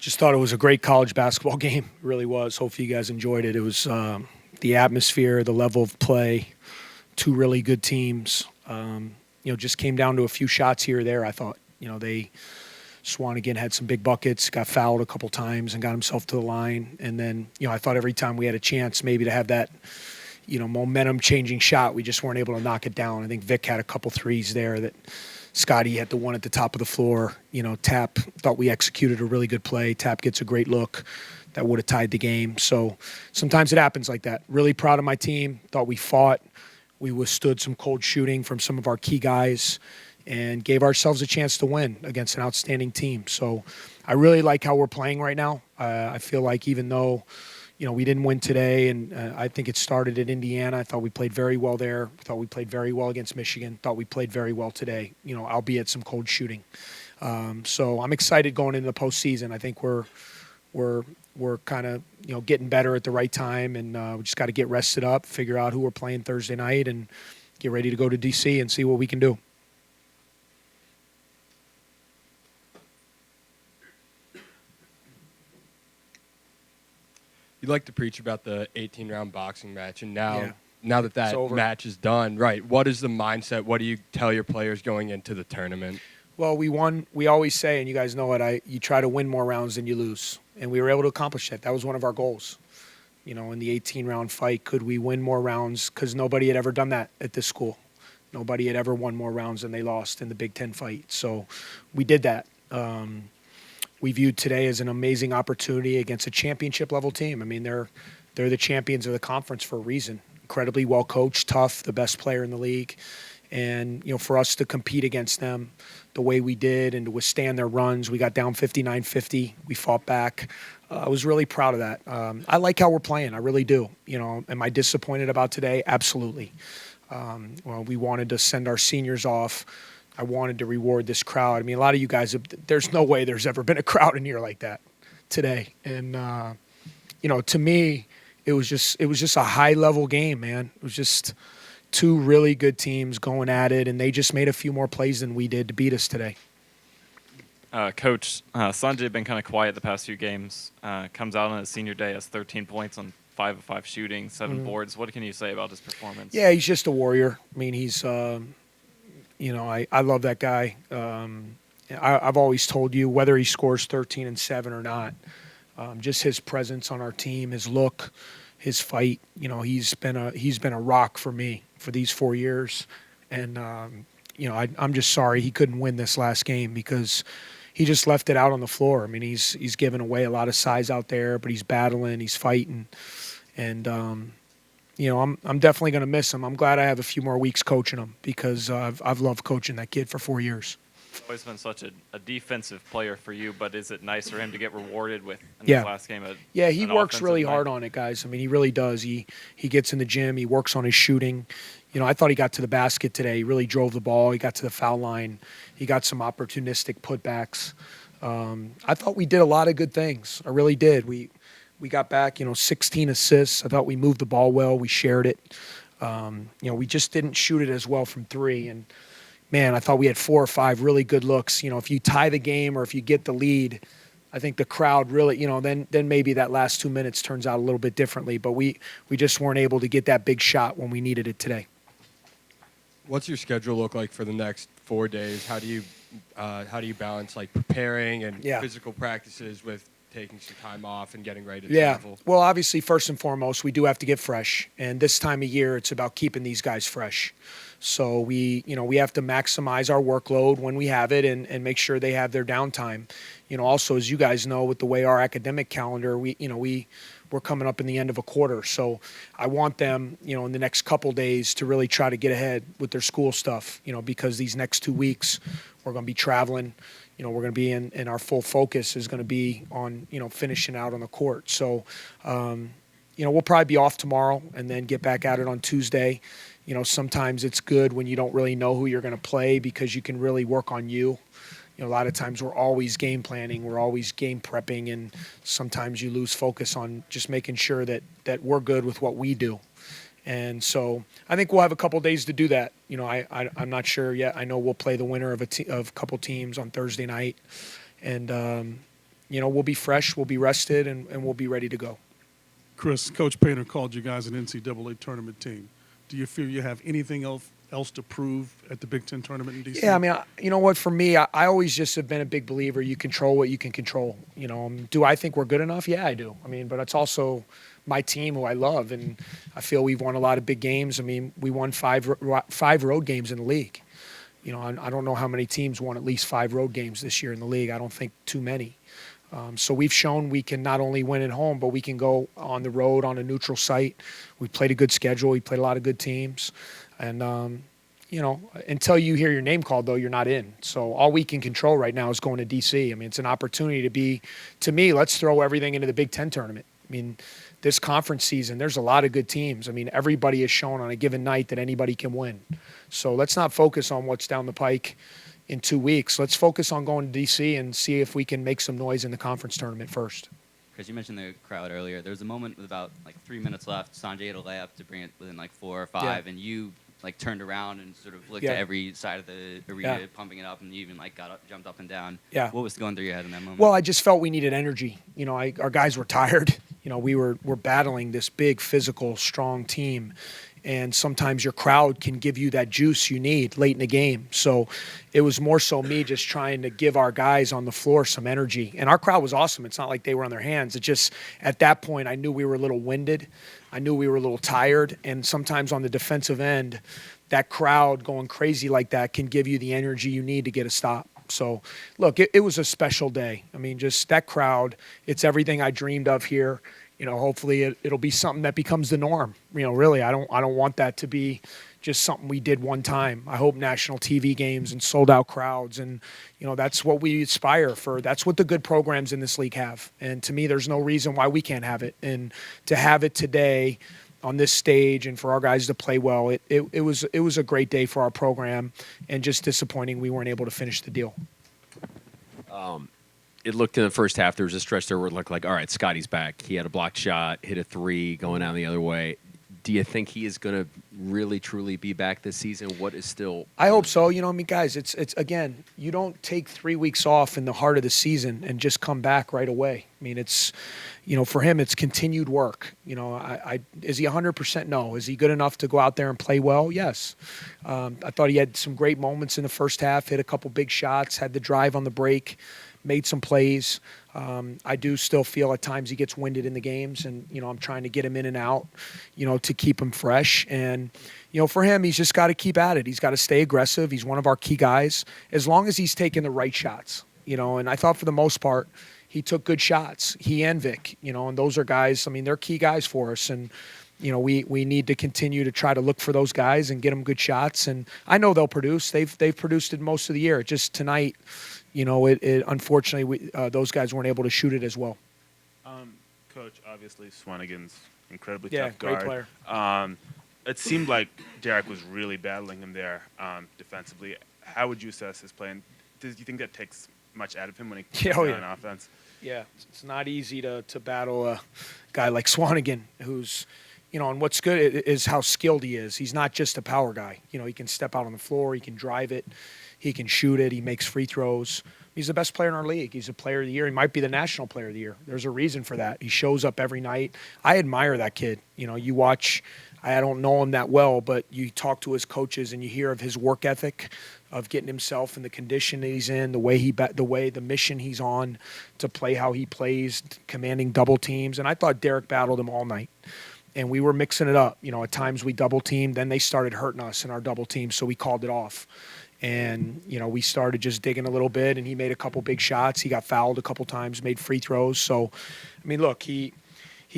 Just thought it was a great college basketball game. It really was. Hopefully you guys enjoyed it. It was the atmosphere, the level of play, two really good teams. Just came down to a few shots here or there. I thought, Swanigan had some big buckets, got fouled a couple times and got himself to the line. And then, I thought every time we had a chance maybe to have that, momentum-changing shot, we just weren't able to knock it down. I think Vic had a couple threes there that Scotty had the one at the top of the floor. Tap thought we executed a really good play. Tap gets a great look that would have tied the game. So sometimes it happens like that. Really proud of my team. Thought we fought. We withstood some cold shooting from some of our key guys and gave ourselves a chance to win against an outstanding team. So I really like how we're playing right now. I feel like even though, we didn't win today, and I think it started at Indiana. I thought we played very well there. I thought we played very well against Michigan. Thought we played very well today, albeit some cold shooting. So I'm excited going into the postseason. I think we're kind of, getting better at the right time, and we just got to get rested up, figure out who we're playing Thursday night, and get ready to go to D.C. and see what we can do. You like to preach about the 18-round boxing match, and now that match is done, right, what is the mindset? What do you tell your players going into the tournament? Well, we won. We always say, and you guys know it, you try to win more rounds than you lose. And we were able to accomplish that. That was one of our goals. In the 18-round fight, could we win more rounds? Because nobody had ever done that at this school. Nobody had ever won more rounds than they lost in the Big Ten fight. So we did that. We viewed today as an amazing opportunity against a championship-level team. I mean, they're the champions of the conference for a reason. Incredibly well coached, tough, the best player in the league. And, for us to compete against them the way we did and to withstand their runs, we got down 59-50. We fought back. I was really proud of that. I like how we're playing. I really do. Am I disappointed about today? Absolutely. We wanted to send our seniors off. I wanted to reward this crowd. I mean, a lot of you guys, there's no way there's ever been a crowd in here like that today. And, to me, it was just a high-level game, man. It was just two really good teams going at it, and they just made a few more plays than we did to beat us today. Coach, Sanjay had been kind of quiet the past few games. Comes out on his senior day, has 13 points on 5 of 5 shooting, 7 boards. What can you say about his performance? Yeah, he's just a warrior. I mean, he's, I love that guy. I've always told you, whether he scores 13 and 7 or not, just his presence on our team, his look, his fight, he's been a rock for me for these 4 years. And, I'm just sorry he couldn't win this last game because he just left it out on the floor. I mean, he's given away a lot of size out there, but he's battling, he's fighting. And, I'm definitely going to miss him. I'm glad I have a few more weeks coaching him because I've loved coaching that kid for 4 years. He's always been such a defensive player for you, but is it nice for him to get rewarded with in Yeah. this last game? He works really hard on it, guys. I mean, he really does. He gets in the gym. He works on his shooting. I thought he got to the basket today. He really drove the ball. He got to the foul line. He got some opportunistic putbacks. I thought we did a lot of good things. I really did. We got back, 16 assists. I thought we moved the ball well. We shared it. We just didn't shoot it as well from three. And, man, I thought we had 4 or 5 really good looks. If you tie the game or if you get the lead, I think the crowd really, then maybe that last 2 minutes turns out a little bit differently. But we just weren't able to get that big shot when we needed it today. What's your schedule look like for the next 4 days? How do you balance preparing and physical practices with taking some time off and getting ready to travel? Well, obviously, first and foremost, we do have to get fresh. And this time of year, it's about keeping these guys fresh. So we have to maximize our workload when we have it and make sure they have their downtime. Also, as you guys know, with the way our academic calendar, we're coming up in the end of a quarter. So I want them, in the next couple days to really try to get ahead with their school stuff, because these next 2 weeks we're going to be traveling. We're going to be in our full focus is going to be on, finishing out on the court. So, we'll probably be off tomorrow and then get back at it on Tuesday. Sometimes it's good when you don't really know who you're going to play because you can really work on you. A lot of times we're always game planning, we're always game prepping, and sometimes you lose focus on just making sure that we're good with what we do. And so I think we'll have a couple days to do that. I'm not sure yet. I know we'll play the winner of a couple teams on Thursday night. And, we'll be fresh, we'll be rested, and we'll be ready to go. Chris, Coach Painter called you guys an NCAA tournament team. Do you feel you have anything else to prove at the Big Ten tournament in D.C.? Yeah, I mean, you know what? For me, I always just have been a big believer. You control what you can control. Do I think we're good enough? Yeah, I do. I mean, but it's also my team who I love, and I feel we've won a lot of big games. I mean, we won five road games in the league. I don't know how many teams won at least 5 road games this year in the league. I don't think too many. So we've shown we can not only win at home, but we can go on the road on a neutral site. We played a good schedule. We played a lot of good teams. And, until you hear your name called, though, you're not in. So all we can control right now is going to D.C. I mean, it's an opportunity to me, let's throw everything into the Big Ten tournament. I mean, this conference season, there's a lot of good teams. I mean, everybody has shown on a given night that anybody can win. So let's not focus on what's down the pike in 2 weeks. Let's focus on going to D.C. and see if we can make some noise in the conference tournament first. Chris, you mentioned the crowd earlier. There was a moment with about 3 minutes left. Sanjay had a layup to bring it within 4 or 5, and you turned around and sort of looked at every side of the arena, pumping it up, and you even jumped up and down. Yeah. What was going through your head in that moment? Well, I just felt we needed energy. Our guys were tired. We're battling this big, physical, strong team. And sometimes your crowd can give you that juice you need late in the game. So it was more so me just trying to give our guys on the floor some energy. And our crowd was awesome. It's not like they were on their hands. It just, at that point, I knew we were a little winded. I knew we were a little tired. And sometimes on the defensive end, that crowd going crazy like that can give you the energy you need to get a stop. So, look, it was a special day. I mean, just that crowd, it's everything I dreamed of here. Hopefully it'll be something that becomes the norm. Really, I don't want that to be just something we did one time. I hope national TV games and sold out crowds, and that's what we aspire for. That's what the good programs in this league have. And to me, there's no reason why we can't have it. And to have it today on this stage and for our guys to play well, it was a great day for our program, and just disappointing we weren't able to finish the deal. It looked in the first half, there was a stretch there where it looked like, all right, Scotty's back. He had a blocked shot, hit a 3, going down the other way. Do you think he is going to really, truly be back this season? What is still... I hope so. Guys, it's again, you don't take 3 weeks off in the heart of the season and just come back right away. I mean, it's, for him, it's continued work. Is he 100%? No. Is he good enough to go out there and play well? Yes. I thought he had some great moments in the first half, hit a couple big shots, had the drive on the break, made some plays. I do still feel at times he gets winded in the games, and I'm trying to get him in and out, to keep him fresh. And for him, he's just got to keep at it. He's got to stay aggressive. He's one of our key guys, as long as he's taking the right shots. And I thought for the most part he took good shots. He and Vic, and those are guys. I mean, they're key guys for us, and we need to continue to try to look for those guys and get them good shots. And I know they'll produce. They've produced it most of the year. Just tonight, unfortunately, those guys weren't able to shoot it as well. Coach, obviously, Swanigan's incredibly Yeah, tough guard. great player. It seemed like Derek was really battling him there defensively. How would you assess his play? And do you think that takes much out of him when he comes on offense? Yeah, it's not easy to battle a guy like Swanigan, who's, and what's good is how skilled he is. He's not just a power guy. He can step out on the floor, he can drive it, he can shoot it, he makes free throws. He's the best player in our league. He's a player of the year. He might be the national player of the year. There's a reason for that. He shows up every night. I admire that kid. You watch, I don't know him that well, but you talk to his coaches and you hear of his work ethic, of getting himself in the condition that he's in, the mission he's on to play how he plays, commanding double teams. And I thought Derek battled him all night. And we were mixing it up. At times we double teamed, then they started hurting us in our double team, so we called it off. And, we started just digging a little bit, and he made a couple big shots. He got fouled a couple times, made free throws. So, I mean, look, he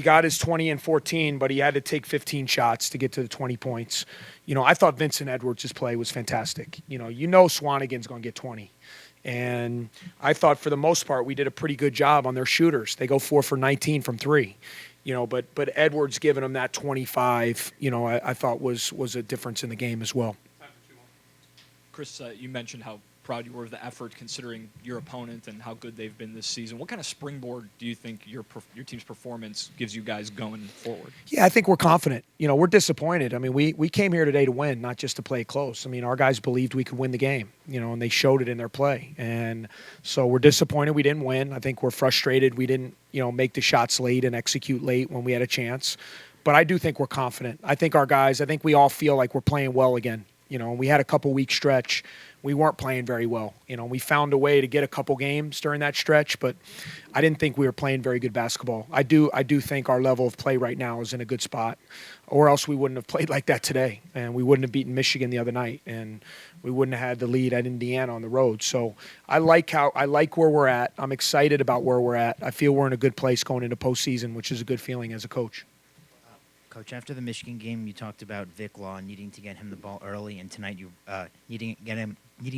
got his 20 and 14, but he had to take 15 shots to get to the 20 points. I thought Vincent Edwards' play was fantastic. Swanigan's going to get 20. And I thought for the most part we did a pretty good job on their shooters. They go 4 for 19 from 3. But Edwards giving them that 25, I thought was a difference in the game as well. Chris, you mentioned how proud you were of the effort considering your opponent and how good they've been this season. What kind of springboard do you think your team's performance gives you guys going forward? Yeah, I think we're confident. We're disappointed. I mean, we came here today to win, not just to play close. I mean, our guys believed we could win the game, and they showed it in their play. And so we're disappointed we didn't win. I think we're frustrated we didn't, make the shots late and execute late when we had a chance. But I do think we're confident. I think our guys, we all feel like we're playing well again. We had a couple week stretch. We weren't playing very well. We found a way to get a couple games during that stretch, but I didn't think we were playing very good basketball. I do think our level of play right now is in a good spot, or else we wouldn't have played like that today, and we wouldn't have beaten Michigan the other night, and we wouldn't have had the lead at Indiana on the road. So I like where we're at. I'm excited about where we're at. I feel we're in a good place going into postseason, which is a good feeling as a coach. Coach, after the Michigan game, you talked about Vic Law needing to get him the ball early, and tonight you needing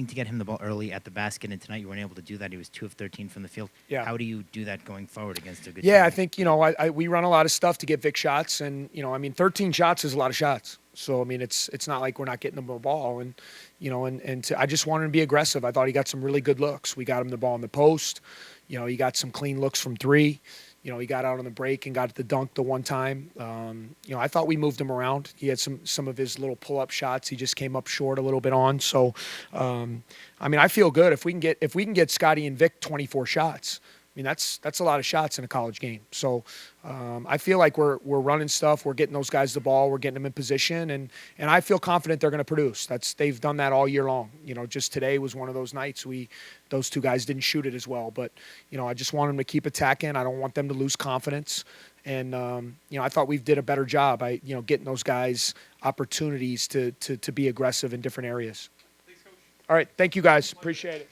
to get him the ball early at the basket, and tonight you weren't able to do that. He was 2 of 13 from the field. Yeah. How do you do that going forward against a good Yeah, team? I think, we run a lot of stuff to get Vic shots, and, 13 shots is a lot of shots. So, it's not like we're not getting him the ball, and, I just want him to be aggressive. I thought he got some really good looks. We got him the ball in the post. He got some clean looks from three. He got out on the break and got the dunk the one time. I thought we moved him around. He had some of his little pull-up shots. He just came up short a little bit on. So, I feel good if we can get Scotty and Vic 24 shots. That's a lot of shots in a college game. So, I feel like we're running stuff. We're getting those guys the ball. We're getting them in position, and I feel confident they're going to produce. They've done that all year long. Just today was one of those nights those two guys didn't shoot it as well. But I just want them to keep attacking. I don't want them to lose confidence. And I thought we did a better job by getting those guys opportunities to be aggressive in different areas. Thanks, Coach. All right, thank you guys. Appreciate it.